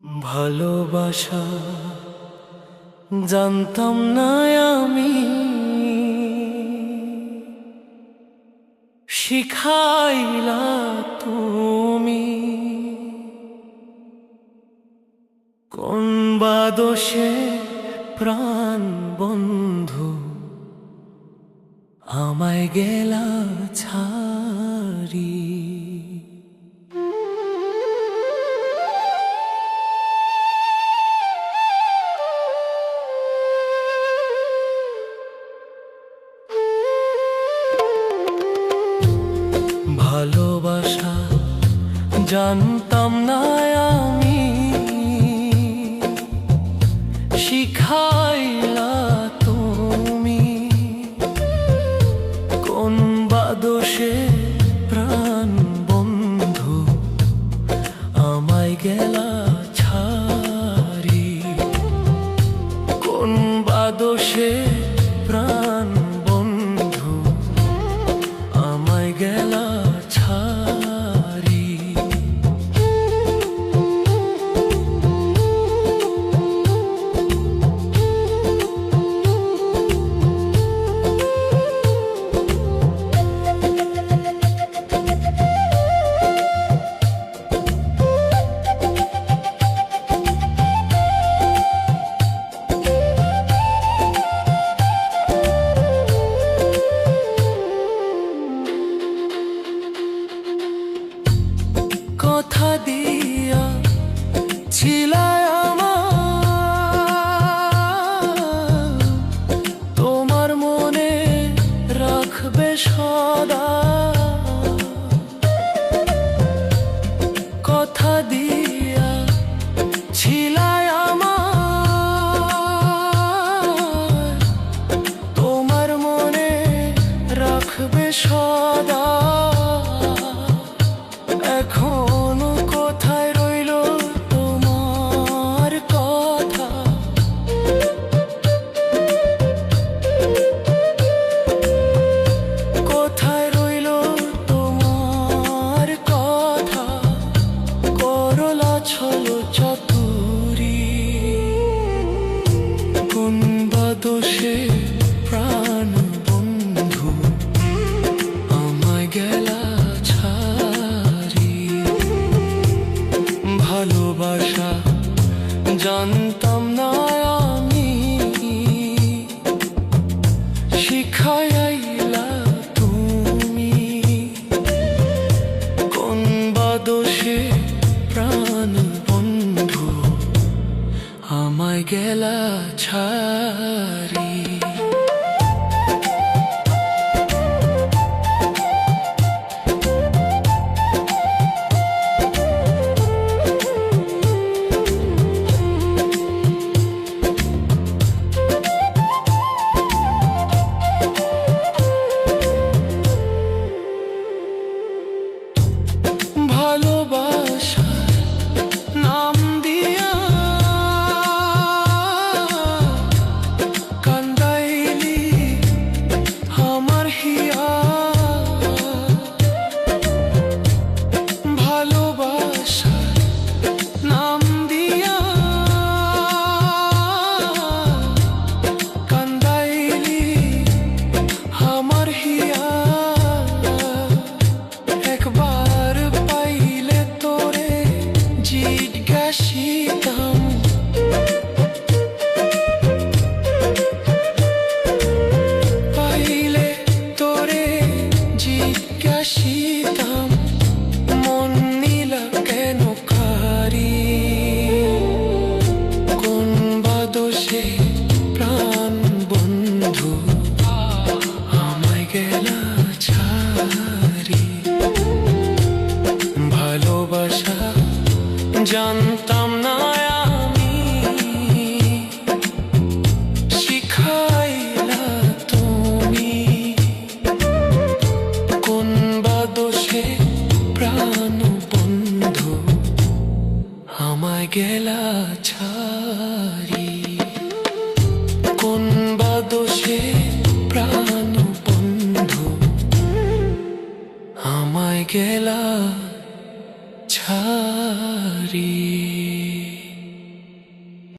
ভালোবাসা জানতাম না আমি, শিখাইলা তুমি। কোন বা দোষে প্রাণ বন্ধু আমায় গেলা ছাড়ি। ভালোবাসা জানতাম না আমি, শিখাইলা তুমি। কোন বা দোষে প্রাণ বন্ধু আমায় গেলা ছাড়ি। কোন বা দোষে প্রাণ বন্ধু আমায় গেলা ছাড়ি। কথা দিয়া ছিলাই আমার, তোমার মনে রাখবে সদা। কথা দিয়া ছিলাই আমার, তোমার মনে রাখবে সদা। এখনো কোথায় রইল তোমার কথা, কোথায় রইল তোমার কথা। করলা ছলো চাতুরি, কোন বা দোষে প্রাণ বন্ধু আমায় গেলা ছাড়ি। ভালোবাসা জানতাম না আমি, শিখাইলা তুমি। কোন বা দোষে প্রাণ বন্ধু আমায় গেলা ছাড়ি। ভালোবাসার নাম দিয়া কান্দাইলি আমার হিয়া। ভালোবাসার নাম দিয়া কান্দাইলি আমার হিয়া। একবার পাইলে তোরে জিজ্ঞাসিতাম, পাইলে তোরে জিজ্ঞাসিতাম, মন নিলা কেন কারি। কোন বা দোষে প্রাণ বন্ধু আমায় গেলা ছাড়ি। ভালোবাসা জানতাম না আমি, শিখাইলা তুমি। কোন বা দোষে প্রাণ বন্ধু আমায় গেলা ছাড়ি। কোন বা দোষে প্রাণ বন্ধু আমায় গেলা